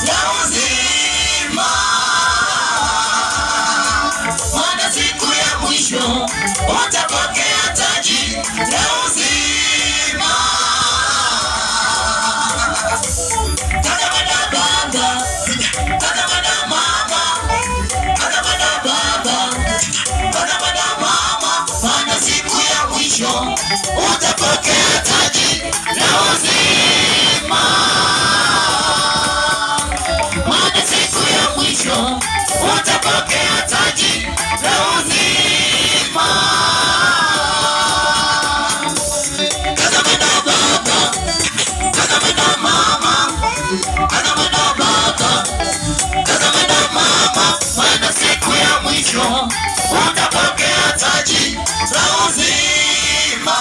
la uzima, maana siku ya mwisho utapokea taji la uzima. Tazama na baba, tazama na mama, tazama na baba, tazama na mama, maana siku ya mwisho utapokea taji la uzima, maana siku ya mwisho utapokea taji la uzima. Tazama na baba, tazama na mama, tazama na baba, tazama na mama, maana siku ya mwisho utapokea taji la uzima.